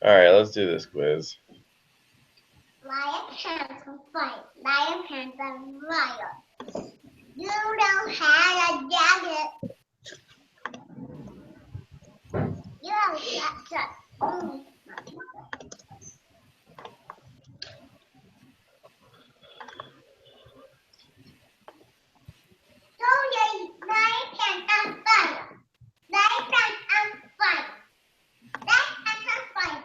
All right, let's do this quiz. Lion, panther, fight. Lion, panther, lion. You don't have a jacket. You have got only. So lion, panther, fire. Lion, panther, fire. Lion, panther, fire.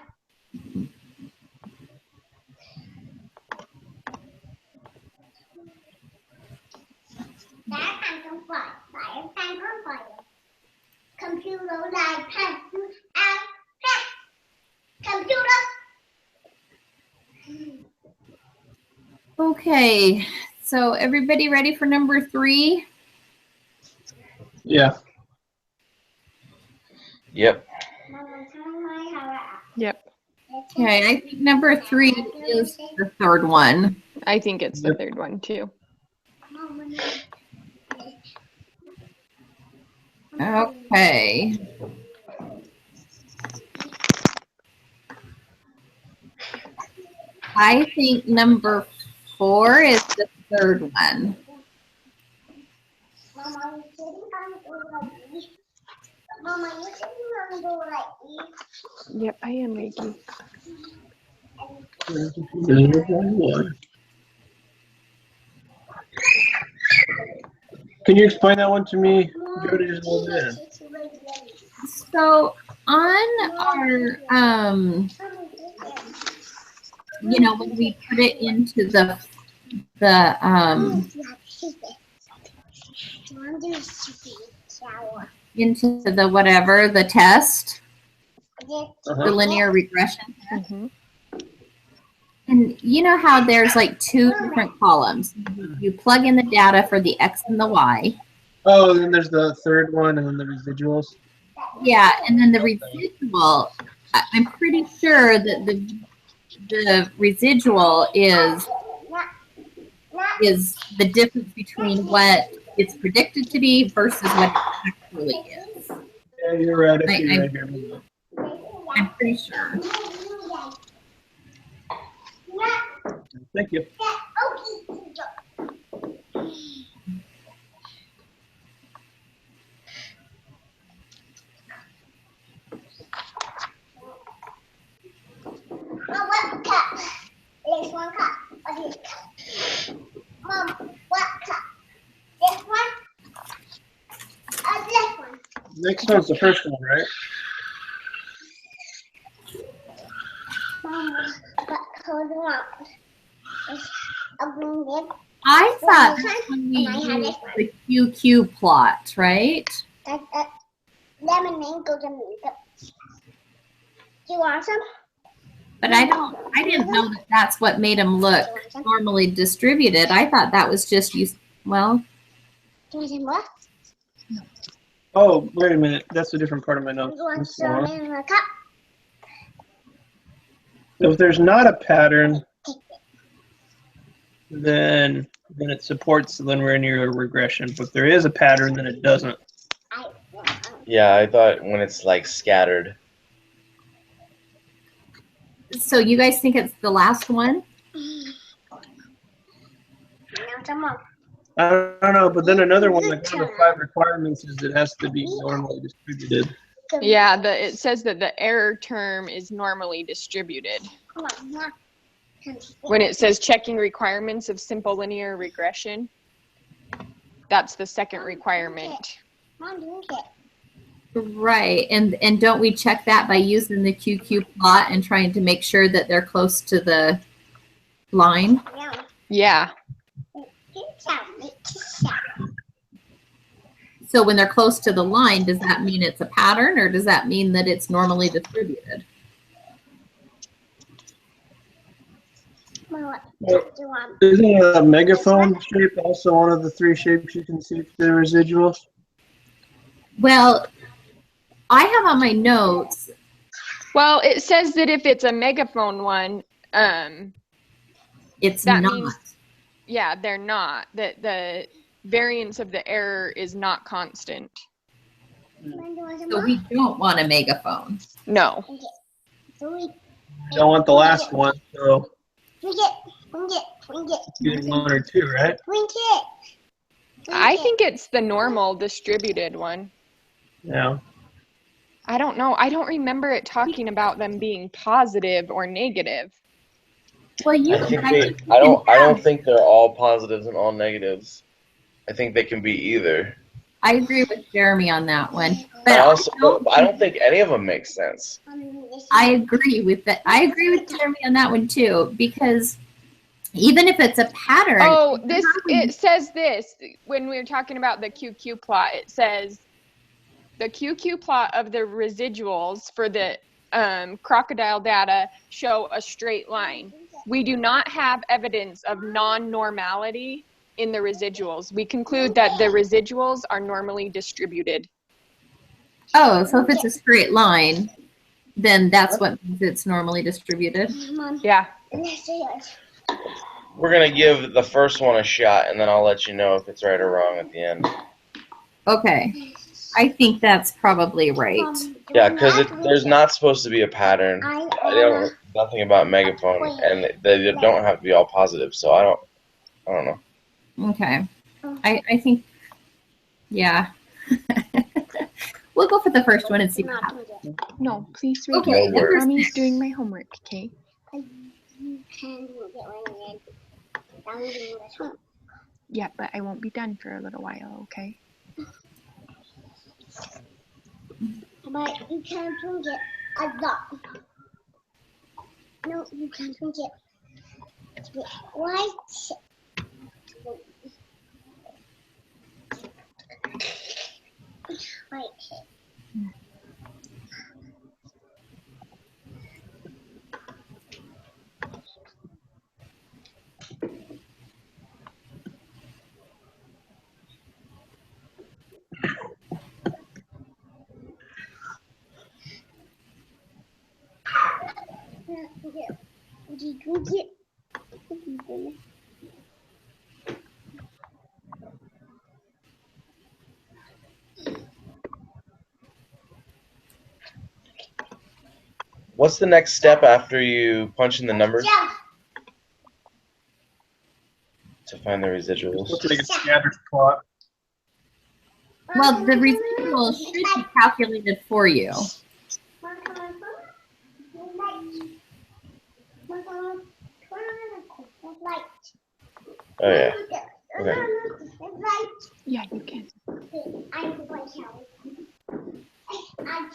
Lion, panther, fire. Lion, panther, fire. Computer, lion, panther, and cat. Computer. Okay, so everybody ready for number 3? Yeah. Yep. Yep. Okay, I think number 3 is the third one. I think it's the third one too. Okay. I think number 4 is the third one. Mama, you sitting on the door like this? Mama, you sitting on the door like this? Yep, I am, Reiki. Can you explain that one to me? Jody just hold it in. So on our, you know, when we put it into the into the whatever, the test, the linear regression test. Mm-hmm. And you know how there's like 2 different columns. You plug in the data for the X and the Y. Oh, then there's the third one and then the residuals. Yeah, and then the residual, I'm pretty sure that the residual is the difference between what it's predicted to be versus what it actually is. Yeah, you're right. I see it right here. I'm pretty sure. Thank you. Mom, what cup? There's one cup. What is cup? Mom, what cup? This one? This one. Next one's the first one, right? Mom, what color do you want? It's a green lip. I thought that's when we used the QQ plot, right? That's lemon mango makeup. Do you want some? But I didn't know that that's what made them look normally distributed. I thought that was just well. Do you want some what? Oh, wait a minute. That's a different part of my notes. You want some in a cup? If there's not a pattern, then it supports the linear regression. But if there is a pattern, then it doesn't. Yeah, I thought when it's like scattered. So you guys think it's the last one? I don't know, but then another one, like one of the 5 requirements is it has to be normally distributed. Yeah, it says that the error term is normally distributed. When it says checking requirements of simple linear regression, that's the second requirement. Right, and don't we check that by using the QQ plot and trying to make sure that they're close to the line? Yeah. So when they're close to the line, does that mean it's a pattern or does that mean that it's normally distributed? Isn't a megaphone shape also one of the 3 shapes you can see for the residuals? Well, I have on my notes. Well, it says that if it's a megaphone one, it's that not. means, yeah, they're not. That the variance of the error is not constant. So we don't want a megaphone. No. You don't want the last one, so Twinkle. either 1 or 2, right? Twinkle. I think it's the normal distributed one. Yeah. I don't know. I don't remember it talking about them being positive or negative. Well, you. I think think I you don't. can I don't have- think they're all positives and all negatives. I think they can be either. I agree with Jeremy on that one. But But I don't think any of them make sense. I agree with that. I agree with Jeremy on that one too, because even if it's a pattern. Oh, it says this when we were talking about the QQ plot. It says the QQ plot of the residuals for the crocodile data show a straight line. We do not have evidence of non-normality in the residuals. We conclude that the residuals are normally distributed. Oh, so if it's a straight line, then that's what means it's normally distributed. Yeah. We're gonna give the first one a shot, and then I'll let you know if it's right or wrong at the end. Okay. I think that's probably right. Yeah, because there's not supposed to be a pattern. I don't know nothing about megaphone, and they don't have to be all positive. So I don't know. Okay. I think, yeah. We'll go for the first one and see what happens. No, please read Okay, it. number Mommy's doing my homework, okay? Yeah, but I won't be done for a little while, okay? But you can't drink it a lot. No, you can't drink it. What? Wait. What's the next step after you punch in the numbers to find the residuals? Looks like a scatter plot. Well, the residual should be calculated for you. Oh yeah. Okay. Yeah, you can. I can. I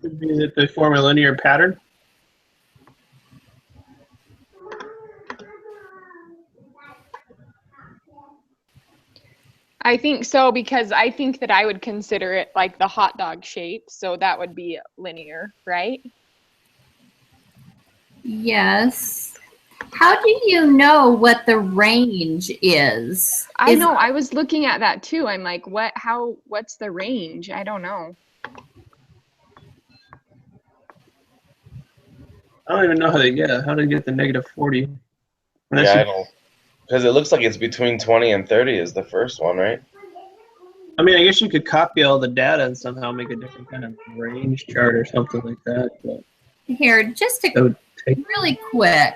Could be that they form a linear pattern. I think so, because I think that I would consider it like the hot dog shape, so that would be linear, right? Yes. How do you know what the range is? I know. I was looking at that too. I'm like, what's the range? I don't know. I don't even know how they get the negative 40. Yeah, I don't. Because it looks like it's between 20 and 30 is the first one, right? I mean, I guess you could copy all the data and somehow make a different kind of range chart or something like that. But Here, just that to would take. really quick,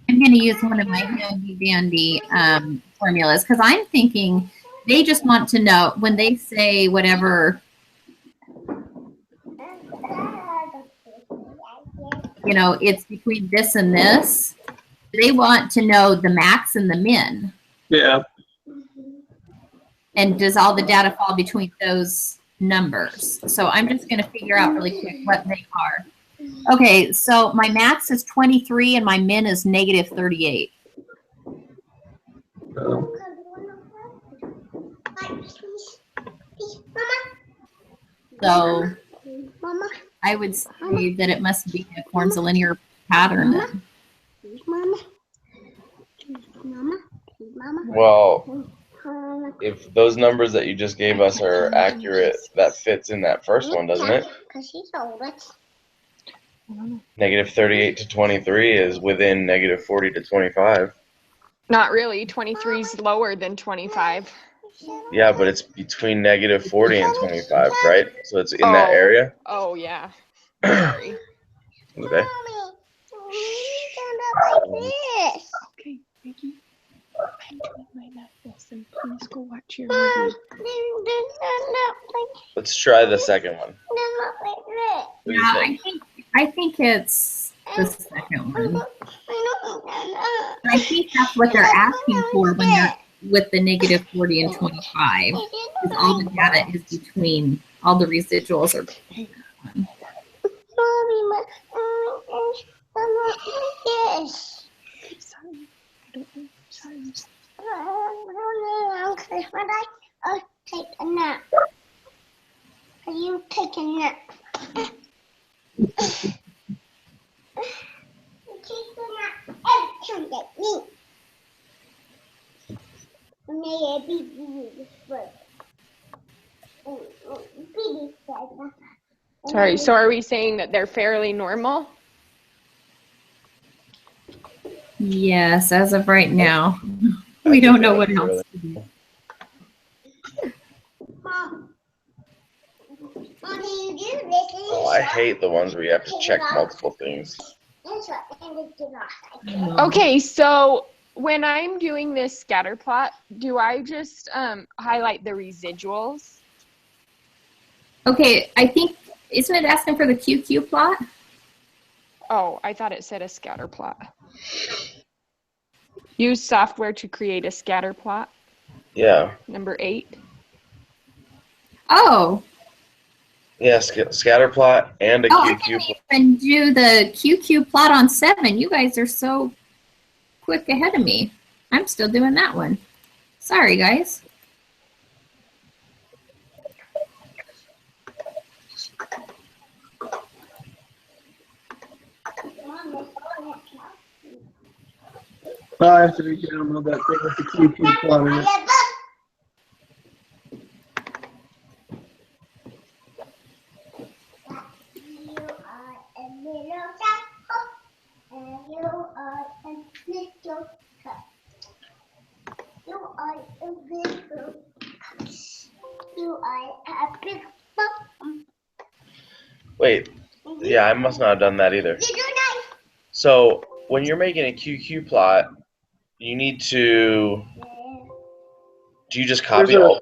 I'm going to use one of my handy-dandy formulas because I'm thinking they just want to know when they say whatever, it's between this and this. They want to know the max and the min. Yeah. And does all the data fall between those numbers? So I'm just going to figure out really quick what they are. Okay, so my max is 23 and my min is negative 38. So Mama, I would say that it must be, it forms a linear pattern. Then. Mama, Mama, Mama. Well, if those numbers that you just gave us are accurate, that fits in that first one, doesn't it? Because he's older. Negative 38 to 23 is within negative 40 to 25. Not really. 23 is lower than 25. Yeah, but it's between -40 and 25, right? So it's in that area. Oh, yeah. Sorry. Okay. Mommy, we stand up like this. Okay, Maggie. I'm doing my math lesson. Please go watch your Mom, movie. they stand up like Let's try the second one. stand up like this. What do you Yeah, think? I think it's the second one. I don't stand up. I think that's what they're asking for when they're with the -40 and 25. Because all the data is between, all the residuals are. Mommy, but I'm not like this. Okay, sorry. I don't know. Sorry. Okay, but I'll take a nap. You take a nap. Take a nap every day. Maybe Sorry, so are we saying that they're fairly normal? Yes, as of right now. We don't know what else to do. Mom, Mom, do you do this? Oh, I hate the ones where you have to check multiple things. Okay, so when I'm doing this scatter plot, do I just highlight the residuals? Okay, I think, isn't it asking for the QQ plot? Oh, I thought it said a scatter plot. Use software to create a scatter plot. Yeah. Number 8. Oh, Yeah, scatter plot and a oh, I QQ didn't plot. even do the QQ plot on 7. You guys are so quick ahead of me. I'm still doing that one. Sorry, guys. I have to re-download that thing with the QQ plot in it. Wait, yeah, I must not have done that either. So when you're making a QQ plot, you need to. Do you just copy There's a- all?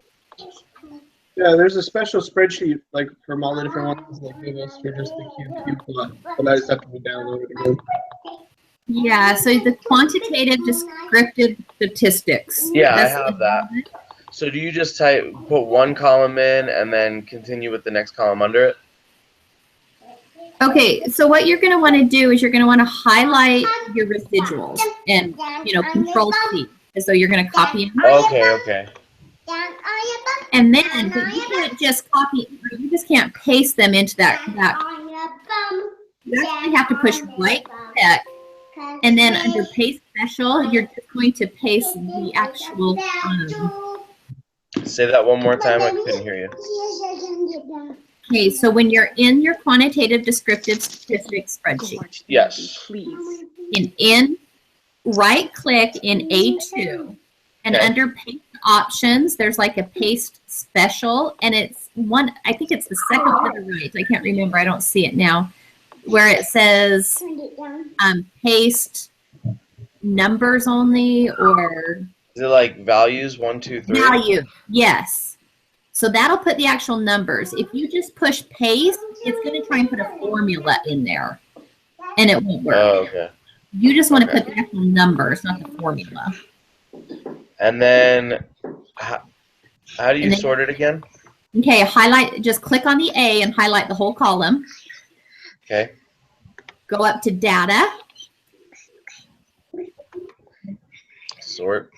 Yeah, there's a special spreadsheet like from all the different ones they give us for just the QQ plot, but I just have to re-download it again. Yeah, so the quantitative descriptive statistics. Yeah, I That's have the- that. So do you just put one column in and then continue with the next column under it? Okay, so what you're going to want to do is you're going to want to highlight your residuals and, Control C, as though you're going to copy them. Okay. And then but you can't just copy, you just can't paste them into that. You actually have to push right click, and then under paste special, you're just going to paste the actual. Say that one more time. I couldn't hear you. Okay, so when you're in your quantitative descriptive statistics spreadsheet, Yes. Please. in right click in A2, and Okay. under paste options, there's like a paste special, and it's one, I think it's the second to the right. I can't remember, I don't see it now, where it says paste numbers only or Is it like values 1, 2, 3? value. Yes. So that'll put the actual numbers. If you just push paste, it's going to try and put a formula in there, and it won't work. Oh, okay. You just want to put the actual numbers, not the formula. And then, how do you And then- sort it again? Okay, highlight, just click on the A and highlight the whole column. Okay. Go up to data, Sort.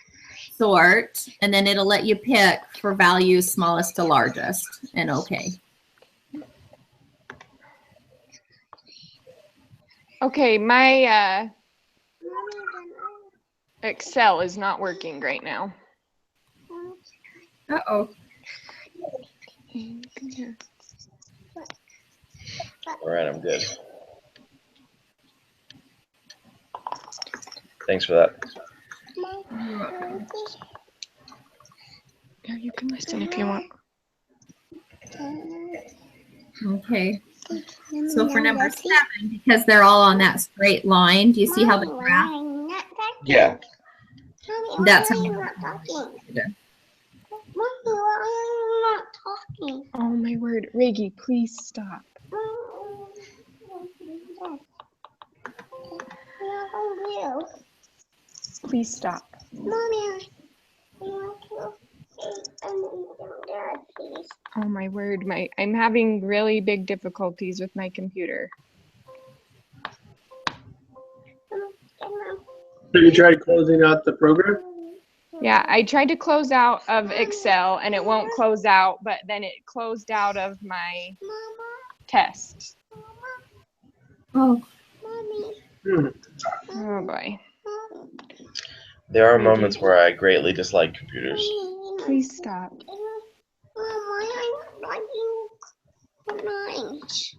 sort, and then it'll let you pick for values smallest to largest, and okay. Okay, my Excel is not working right now. Uh-oh. All right, I'm good. Thanks for that. Yeah, you can listen if you want. Okay. So for number 7, because they're all on that straight line, do you see how the graph? Yeah. That's how how- I'm not talking. Mommy, why are you not talking? Oh my word, Reggie, please stop. Please stop. Mommy, I want to Dad, please. Oh my word, I'm having really big difficulties with my computer. So you tried closing out the program? Yeah, I tried to close out of Excel and it won't close out, but then it closed out of my test. Oh, Mommy, Oh boy. There are moments where I greatly dislike computers. Please stop. Mom, why are you not nice?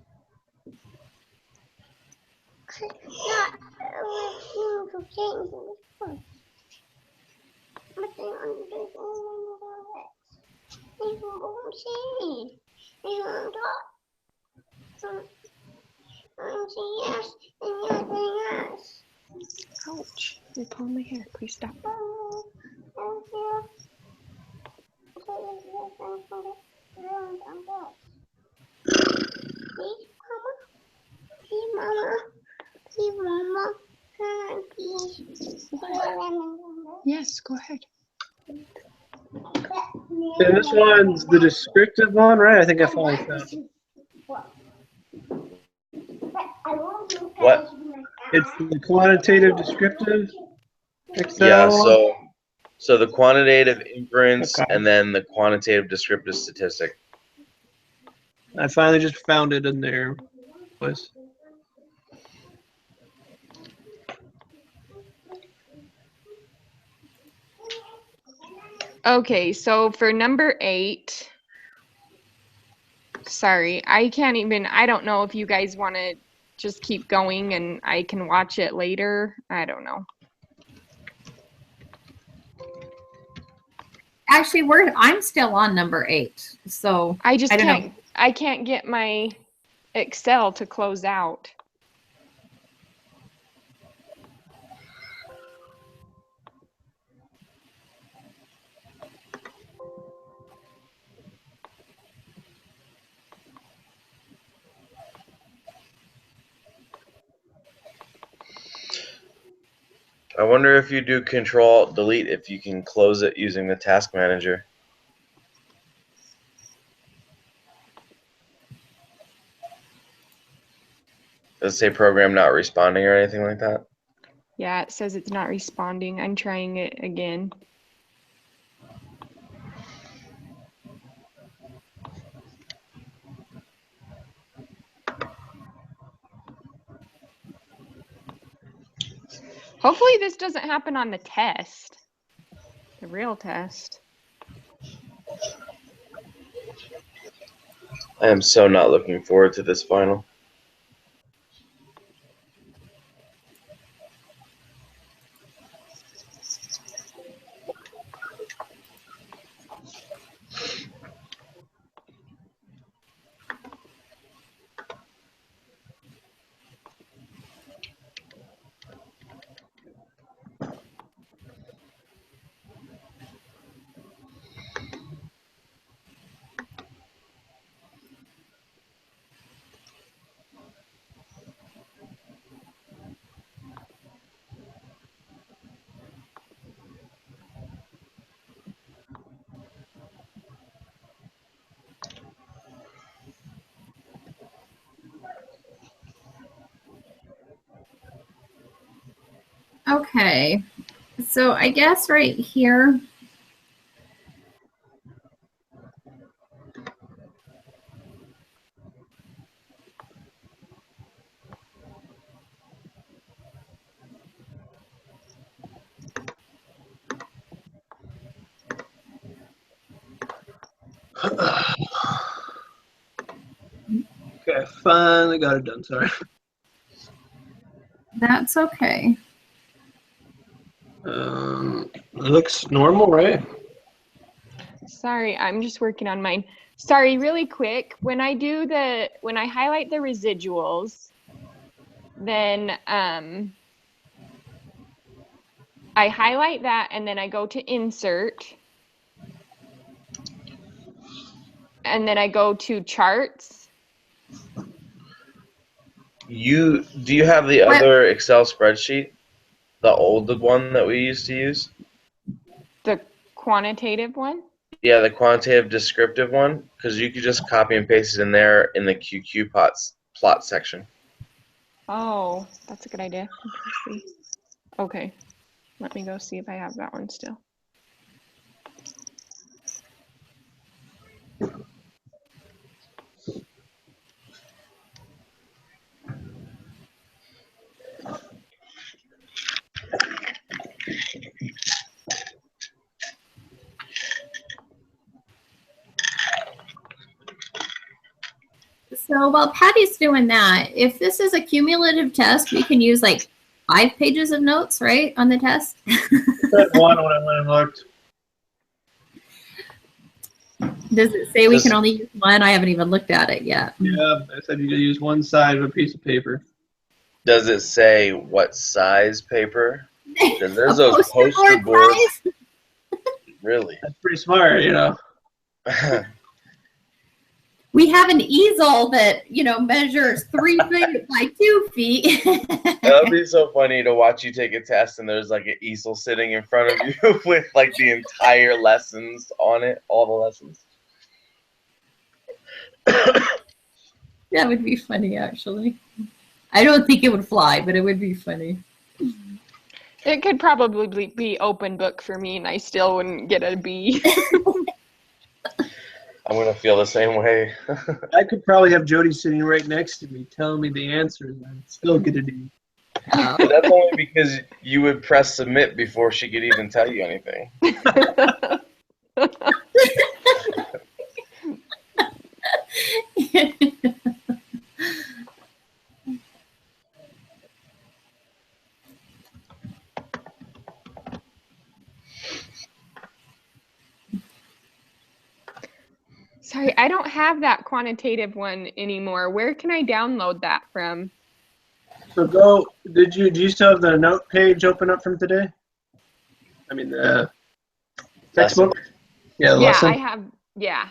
Not to change the but they understand they won't say. They won't talk. And say yes, and yes, and yes. Ouch. You're pulling my hair. Please stop. Please, Mama. Please, Mama. Please. Yes, go ahead. And this one's the descriptive one, right? I think I finally found it. What? It's the quantitative descriptive Excel. Yeah, so the quantitative inference Okay. and then the quantitative descriptive statistic. I finally just found it in there. Was Okay, so for number 8, sorry, I don't know if you guys want to just keep going and I can watch it later. I don't know. actually, I'm still on number 8. So I just I don't know. I can't get my Excel to close out. I wonder if you do Control-Delete if you can close it using the task manager. Does it say program not responding or anything like that? Yeah, it says it's not responding. I'm trying it again. Hopefully this doesn't happen on the test, the real test. I am so not looking forward to this final. Okay. So I guess right here. okay, I finally got it done. Sorry. That's okay. Let's looks normal, right? Sorry, I'm just working on mine. Sorry, really quick. When I highlight the residuals, then I highlight that and then I go to insert. And then I go to charts. Do you have the other Excel spreadsheet? The old one that we used to use? The quantitative one? Yeah, the quantitative descriptive one, because you could just copy and paste it in there in the QQ plot section. Oh, that's a good idea. Okay, let me go see if I have that one still. So while Patty's doing that, if this is a cumulative test, we can use like 5 pages of notes, right, on the test? Said one when I went and looked. Does it say we can only use one? I haven't even looked at it yet. Yeah, I said you could use one side of a piece of paper. Does it say what size paper? Because there's A those poster boards. size? Really? That's pretty smart, you know. We have an easel that, measures 3 feet by 2 feet. That would be so funny to watch you take a test and there's like an easel sitting in front of you with like the entire lessons on it, all the lessons. That would be funny, actually. I don't think it would fly, but it would be funny. It could probably be open book for me and I still wouldn't get a B. I'm going to feel the same way. I could probably have Jody sitting right next to me telling me the answers and I'd still get a D. That's only because you would press submit before she could even tell you anything. Sorry, I don't have that quantitative one anymore. Where can I download that from? So do you still have the note page open up from today? I mean the textbook? Yeah, the lesson. I have, yeah.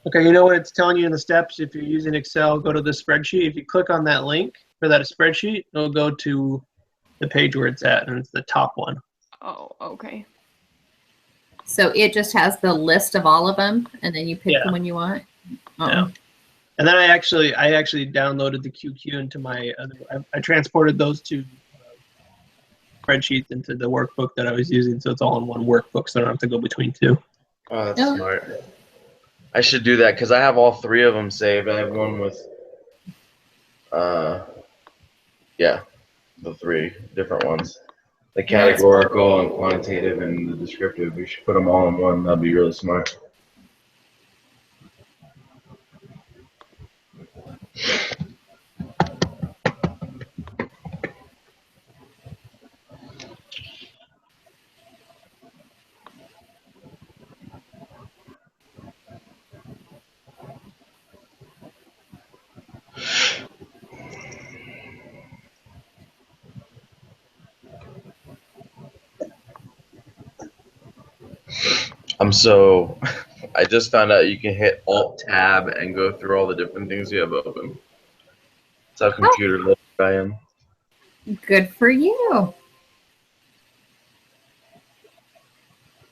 Okay, you know what it's telling you in the steps? If you're using Excel, go to the spreadsheet. If you click on that link for that spreadsheet, it'll go to the page where it's at, and it's the top one. Oh, okay. So it just has the list of all of them, and then you pick Yeah. the one you want? Oh. Yeah. And then I actually downloaded the QQ into my other. I transported those two spreadsheets into the workbook that I was using, so it's all in one workbook, so I don't have to go between two. Oh, that's Oh. smart. I should do that because I have all 3 of them saved. I have one with, the 3 different ones. The categorical and quantitative and the descriptive. We should put them all in one. That'd be really smart. I just found out you can hit Alt-Tab and go through all the different things you have open. That's how computer literate I am. Good for you.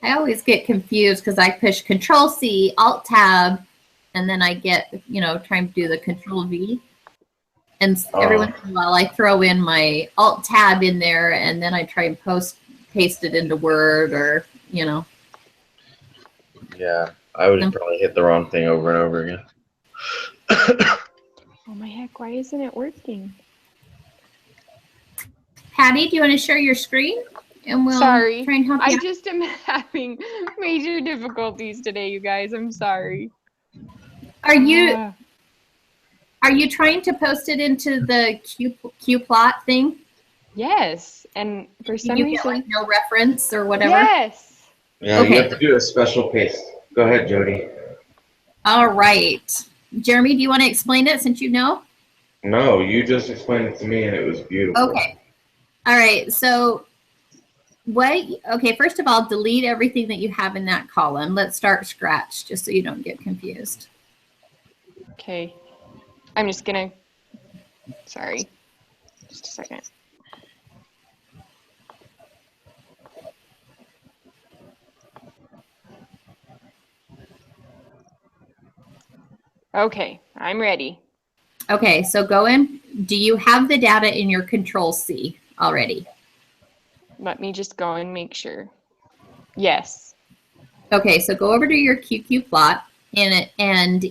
I always get confused because I push Control-C, Alt-Tab, and then I get, trying to do the Control-V. And every once in a while I throw in my Alt-Tab in there, and then I try and paste it into Word or, Yeah, I would probably hit the wrong thing over and over again. Oh my heck, why isn't it working? Patty, do you want to share your screen? And we'll Sorry, try and help you I out. just am having major difficulties today, you guys. I'm sorry. Are you trying to post it into the Q plot thing? Yes, and for some You get reason, like no reference or whatever? yes. Yeah, Okay. you have to do a special paste. Go ahead, Jody. All right. Jeremy, do you want to explain it since you know? No, you just explained it to me and it was beautiful. Okay. All right. So okay, first of all, delete everything that you have in that column. Let's start scratch just so you don't get confused. Okay. I'm just gonna, sorry, just a second. Okay, I'm ready. Okay, so go in. Do you have the data in your Control C already? Let me just go and make sure. Yes. Okay, so go over to your QQ plot and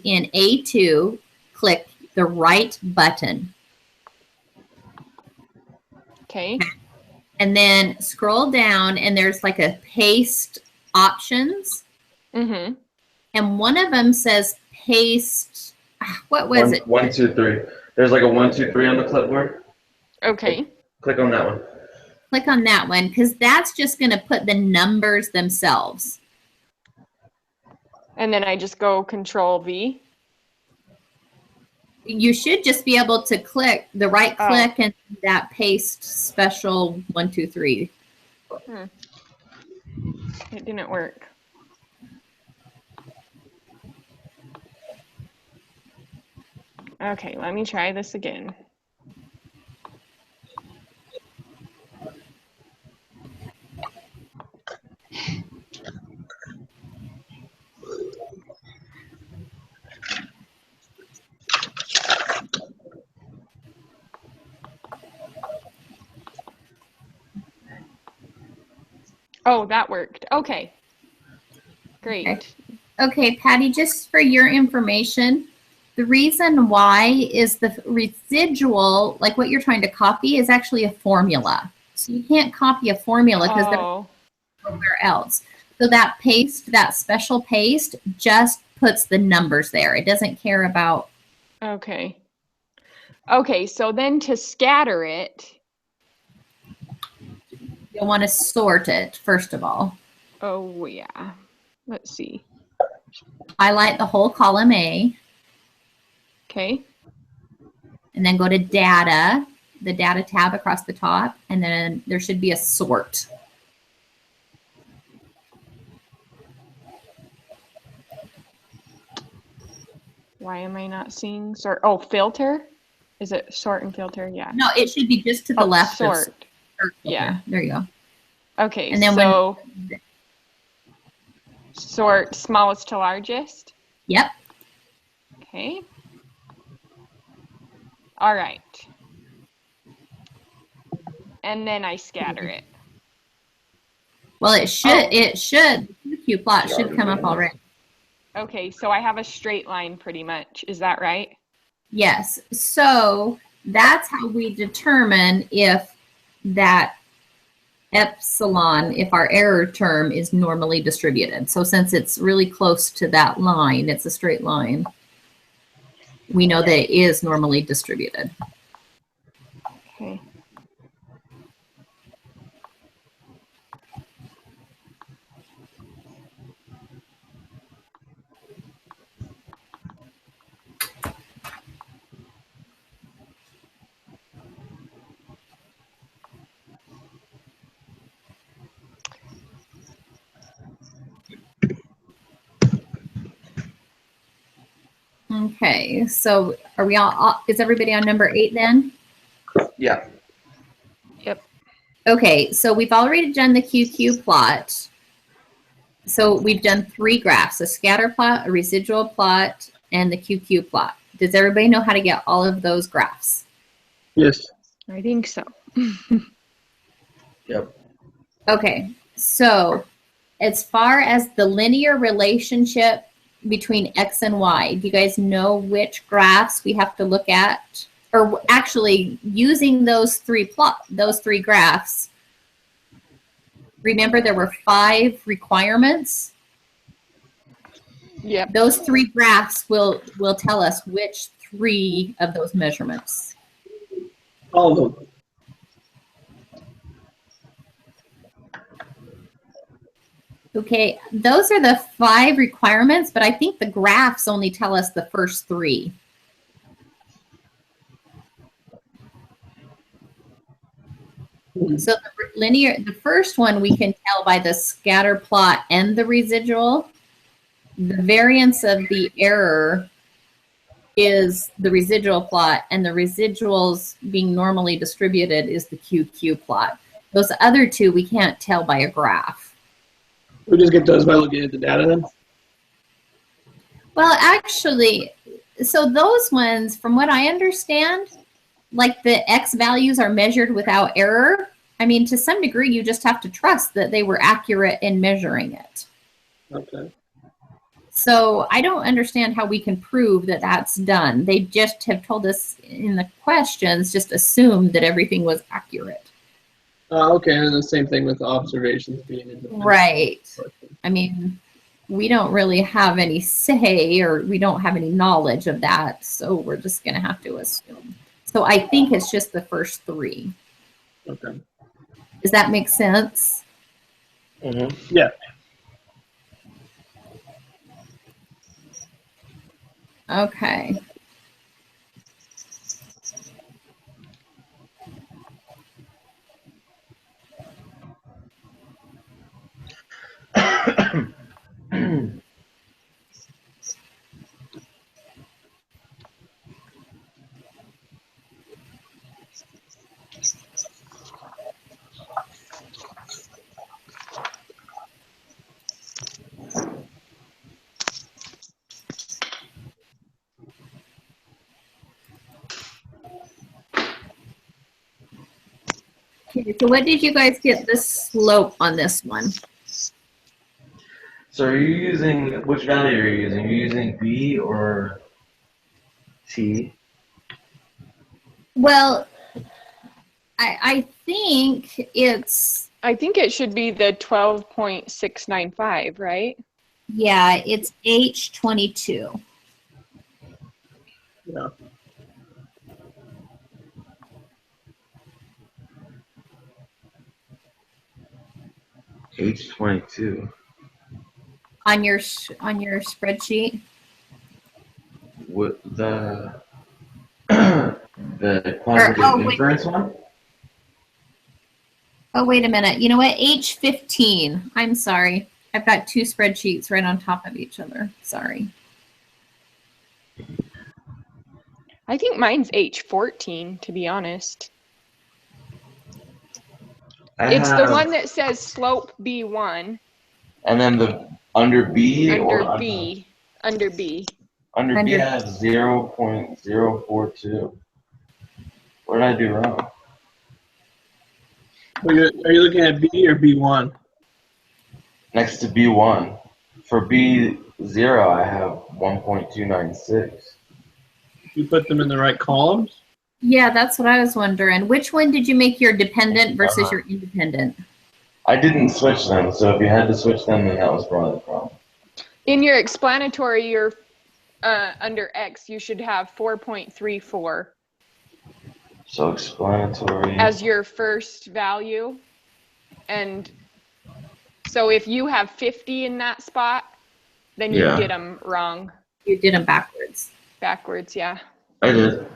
in A2, click the right button. Okay. And then scroll down and there's like a paste options. Mm-hmm. And one of them says paste, what was it? 1, 2, 3. There's like a 1, 2, 3 on the clipboard. Okay. Click on that one. Click on that one because that's just going to put the numbers themselves. And then I just go Control V. You should just be able to click the right Oh. click and that paste special 1, 2, 3. It didn't work. Okay, let me try this again. Oh, that worked. Okay. Great. Okay. Okay, Patty, just for your information, the reason why is the residual, like what you're trying to copy, is actually a formula. So you can't copy a formula because they're Oh, nowhere else. So that paste, that special paste, just puts the numbers there. It doesn't care about. okay. Okay, so then to scatter it, You'll want to sort it, first of all. oh yeah. Let's see. Highlight the whole column A, Okay. and then go to Data, the Data tab across the top, and then there should be a sort. Why am I not seeing sort? Oh, filter? Is it sort and filter? Yeah. No, it should be just to the Oh, left of sort. sort. Yeah. There you go. Okay, And then so sort smallest to largest. Yep. Okay. All right. And then I scatter it. Well, it should. It should. The QQ plot should come up already. Okay, so I have a straight line pretty much. Is that right? Yes. So that's how we determine if that epsilon, if our error term is normally distributed. So since it's really close to that line, it's a straight line, we know that it is normally distributed. Okay. Okay, so are we all, is everybody on number 8 then? Yeah. Yep. Okay, so we've already done the QQ plot. So we've done 3 graphs, a scatter plot, a residual plot, and the QQ plot. Does everybody know how to get all of those graphs? Yes. I think so. Yep. Okay, so as far as the linear relationship between X and Y, do you guys know which graphs we have to look at? Or actually, using those three graphs, remember there were 5 requirements? Yep. Those 3 graphs will tell us which 3 of those measurements. All of them. Okay, those are the 5 requirements, but I think the graphs only tell us the first 3. So the first one we can tell by the scatter plot and the residual. The variance of the error is the residual plot, and the residuals being normally distributed is the QQ plot. Those other 2 we can't tell by a graph. We just get those by looking at the data then? Well, actually, so those ones, from what I understand, like the X values are measured without error. I mean, to some degree, you just have to trust that they were accurate in measuring it. Okay. So I don't understand how we can prove that that's done. They just have told us in the questions, just assumed that everything was accurate. Okay, and the same thing with the observations being independent. Right. I mean, we don't really have any say, or we don't have any knowledge of that, so we're just going to have to assume. So I think it's just the first 3. Okay. Does that make sense? Mm-hmm. Yeah. Okay. Okay, so what did you guys get the slope on this one? So are you using, which value are you using? Are you using B or T? Well, I think it's, I think it should be the 12.695, right? yeah, it's H22. Yeah. H22. On your spreadsheet. What the the quantitative inference one? Oh, wait a minute. You know what? H15. I'm sorry. I've got 2 spreadsheets right on top of each other. Sorry. I think mine's H14, to be honest. It's the one that says slope B1. And then the under B under B. Under B. Under B I have 0.042. What did I do wrong? Are you looking at B or B1? Next to B1. For B0 I have 1.296. You put them in the right columns? Yeah, that's what I was wondering. Which one did you make your dependent versus your independent? I didn't switch them, so if you had to switch them, then that was probably the problem. In your explanatory, your under X, you should have 4.34 So explanatory. as your first value. And so if you have 50 in that spot, then you did them wrong. You did them backwards. Backwards, yeah. I did.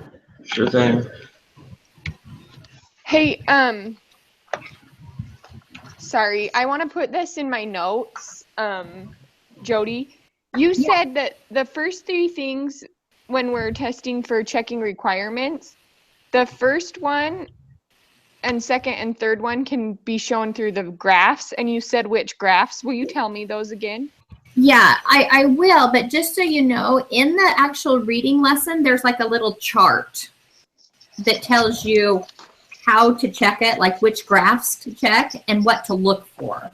Sure thing. Hey, sorry, I want to put this in my notes. Jody, you said that the first 3 things when we're testing for checking requirements, the first one and second and third one can be shown through the graphs, and you said which graphs. Will you tell me those again? Yeah, I will, but just so you know, in the actual reading lesson, there's like a little chart that tells you how to check it, like which graphs to check and what to look for.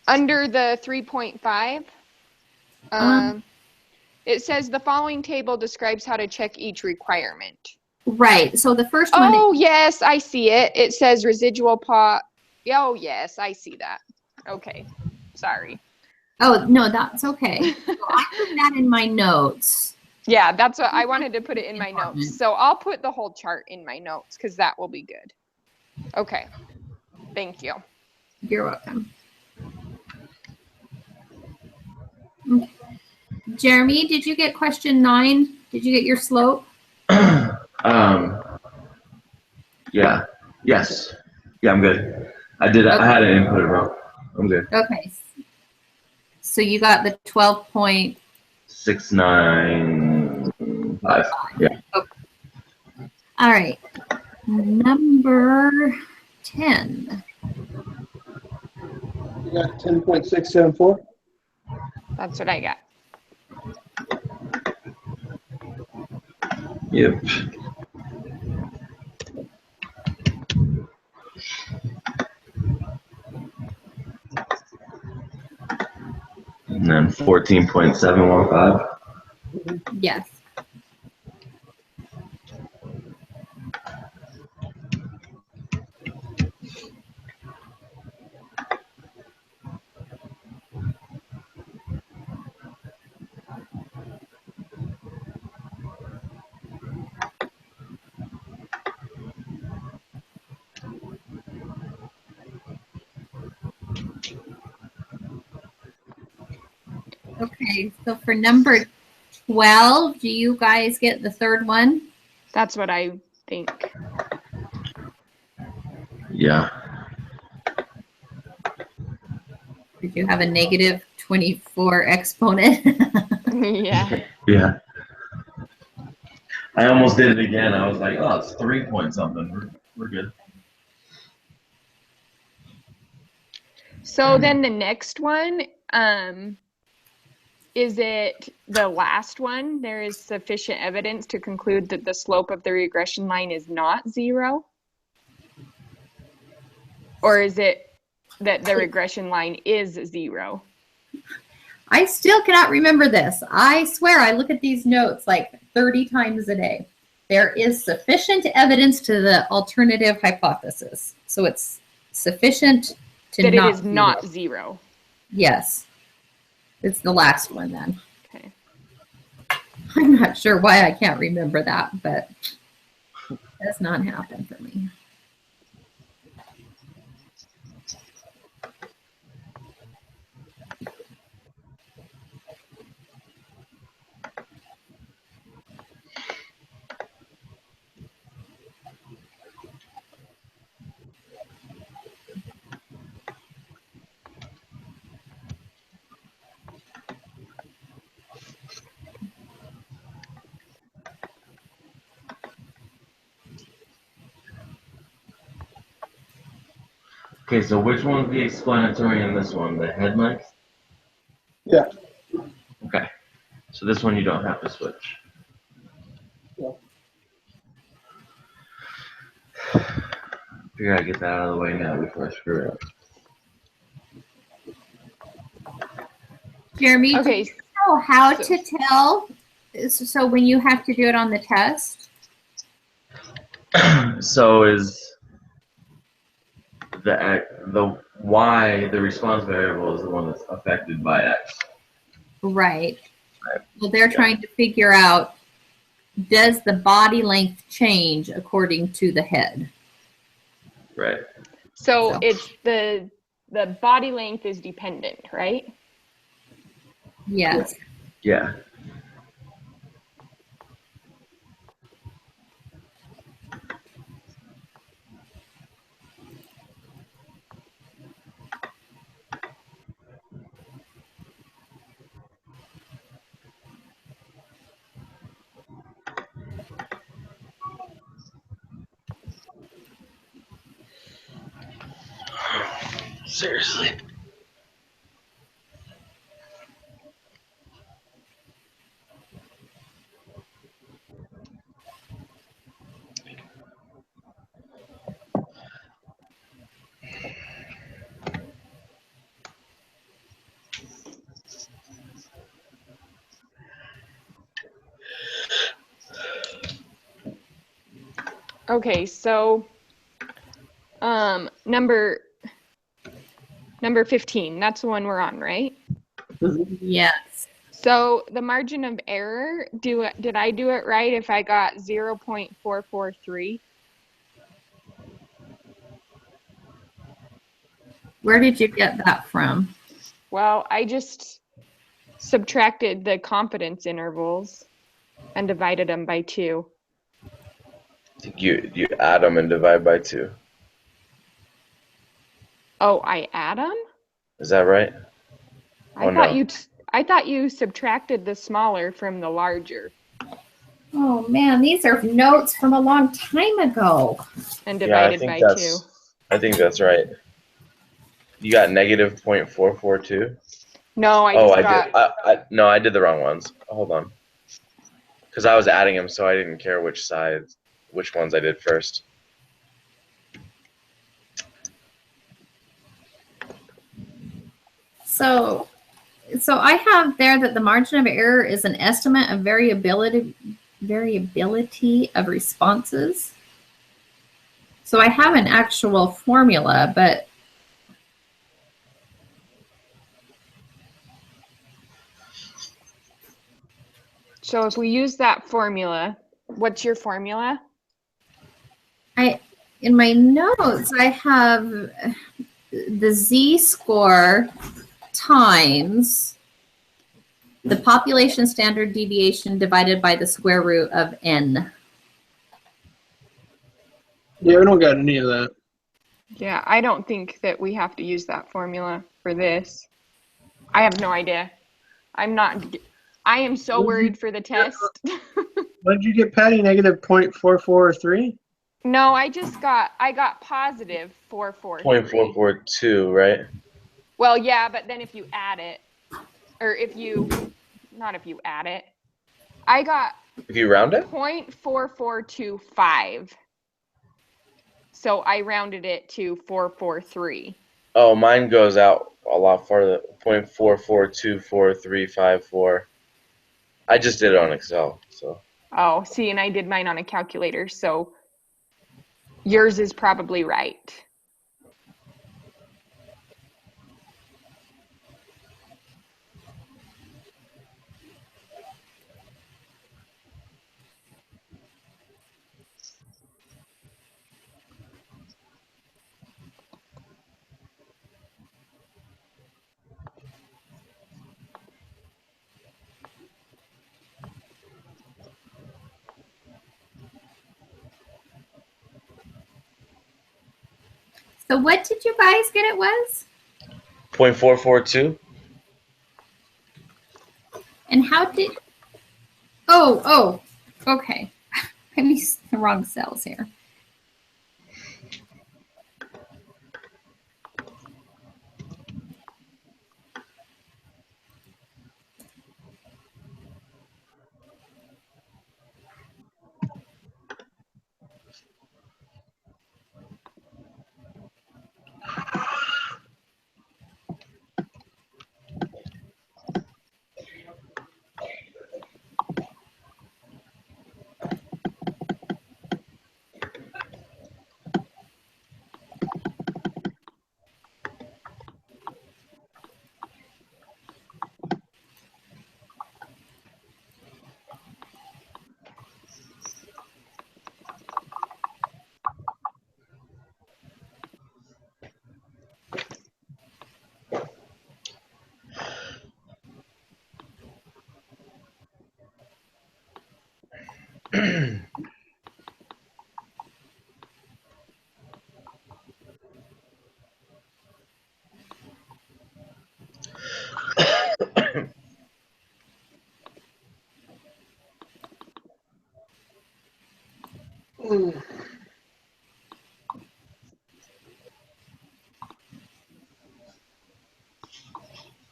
Under the 3.5, it says the following table describes how to check each requirement. Right, so the first one. Oh, yes, I see it. It says residual plot. Oh, yes, I see that. Okay, sorry. Oh, no, that's okay. So I put that in my notes. Yeah, that's what I wanted to put it in my notes. So I'll put the whole chart in my notes because that will be good. Okay, thank you. You're welcome. Jeremy, did you get question 9? Did you get your slope? Yeah. Yes. Yeah, I'm good. I did. Okay. I had to input it wrong. I'm good. Okay. So you got the 12.695. 695. Yeah. Okay. All right. Number 10. You got 10.674. That's what I got. Yep. And then 14.715. Yes. Okay, so for number 12, do you guys get the third one? That's what I think. Yeah. Did you have a negative 24 exponent? Yeah. Yeah. I almost did it again. I was like, oh, it's 3 point something. We're good. So then the next one, is it the last one? There is sufficient evidence to conclude that the slope of the regression line is not 0? Or is it that the regression line is 0? I still cannot remember this. I swear I look at these notes like 30 times a day. There is sufficient evidence to the alternative hypothesis. So it's sufficient to That not it is not 0. Yes. It's the last one then. Okay. I'm not sure why I can't remember that, but it does not happen for me. Okay, so which one's the explanatory in this one? The head length? Yeah. Okay. So this one you don't have to switch. Yeah. Figure I get that out of the way now before I screw it up. Jeremy, Okay. do you know how so- to tell? So when you have to do it on the test? So is the y, the response variable, is the one that's affected by x. Right. Right. Well, they're trying to figure out, does the body length change according to the head? Right. So So- it's the body length is dependent, right? Yes. Yeah. Seriously. Okay, so number 15, that's the one we're on, right? Yes. So the margin of error, did I do it right if I got 0.443? Where did you get that from? Well, subtracted the confidence intervals and divided them by 2. I think you add them and divide by 2. Oh, I add them? Is that right? I Oh, thought no. I thought you subtracted the smaller from the larger Oh man, these are notes from a long time ago. and Yeah, divided by 2. I think that's right. You got negative 0.442. No, I Oh, just I got did. No, I did the wrong ones. Hold on. Because I was adding them, so I didn't care which ones I did first. So I have there that the margin of error is an estimate of variability of responses. So I have an actual formula, but So if we use that formula, what's your formula? in my notes I have the z-score times the population standard deviation divided by the square root of n. Yeah, we don't got any of that. Yeah, I don't think that we have to use that formula for this. I have no idea. I am so worried for the test. What did you get, Patty? Negative 0.443? No, I got positive 443. 0.442, right? Well, yeah, but then if you add it, or not if you add it, I got If you round it? 0.4425. So I rounded it to 443. Oh, mine goes out a lot farther. 0.442434. I just did it on Excel, so. Oh, see, and I did mine on a calculator, so yours is probably right. So what did you guys get it was? 0.442? And how did, oh, okay. I used the wrong cells here.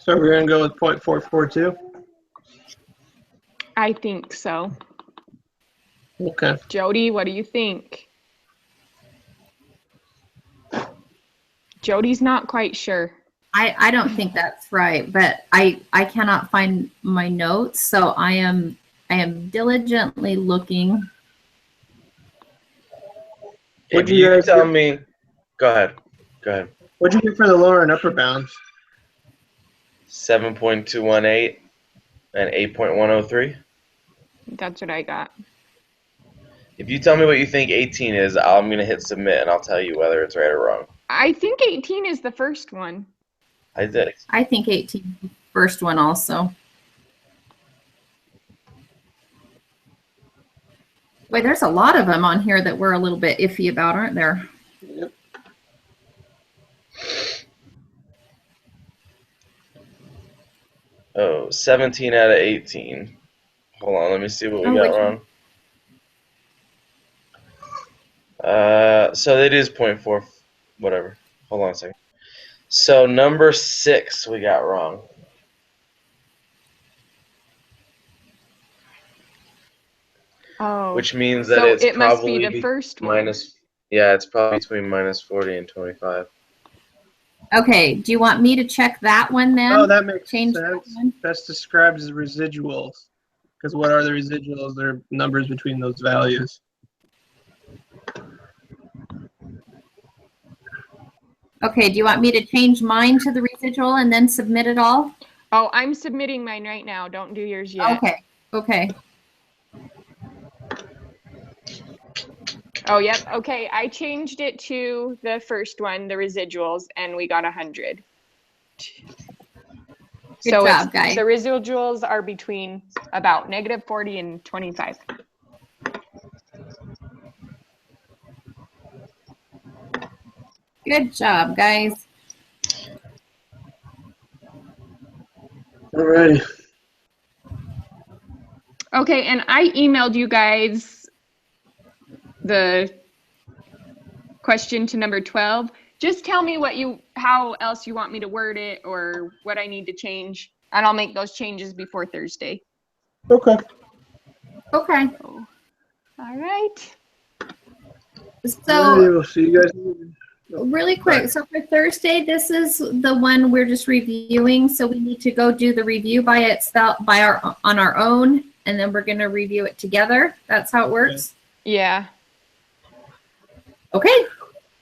So we're going to go with 0.442? I think so. Okay. Jody, what do you think? Jody's not quite sure. I don't think that's right, but I cannot find my notes, so I am diligently looking. What'd If you you guys tell get? me, go ahead. What'd you get for the lower and upper bounds? 7.218 and 8.103. That's what I got. If you tell me what you think 18 is, I'm going to hit submit and I'll tell you whether it's right or wrong. I think 18 is the first one. I did. I think 18 is the first one also. Boy, there's a lot of them on here that we're a little bit iffy about, aren't there? Yep. Oh, 17 out of 18. Hold on, let me see what we got which wrong. So it is 0.4, whatever. Hold on a second. So number 6 we got wrong. Oh. Which means that So it's it must probably be the first one. minus. Yeah, it's probably between minus 40 and 25. Okay, do you want me to check that one then? Oh, that makes Change that sense. one? That's described as residuals. Because what are the residuals? They're numbers between those values. Okay, do you want me to change mine to the residual and then submit it all? Oh, I'm submitting mine right now. Don't do yours yet. Okay, okay. Oh, yep. Okay, I changed it to the first one, the residuals, and we got 100. Good So job, guys. the residuals are between about negative 40 and 25. Good job, guys. Alrighty. Okay, and I emailed you guys the question to number 12. Just tell me how else you want me to word it or what I need to change, and I'll make those changes before Thursday. Okay. Okay, Oh, all right. so Alrighty, we'll see you guys. really quick, so for Thursday, this is the one we're just reviewing, so we need to go do the review by itself, on our own, and then we're gonna review it together. That's how it works? Yeah. Okay,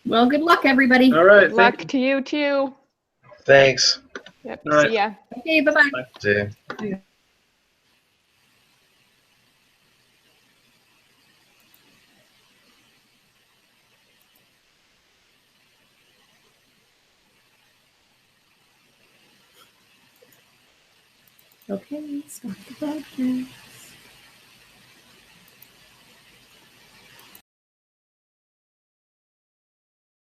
well, good luck, everybody. All right. Good luck to you too. Thanks. Yep. All right. See ya. Okay, bye-bye. See ya. Okay, start the broadcast.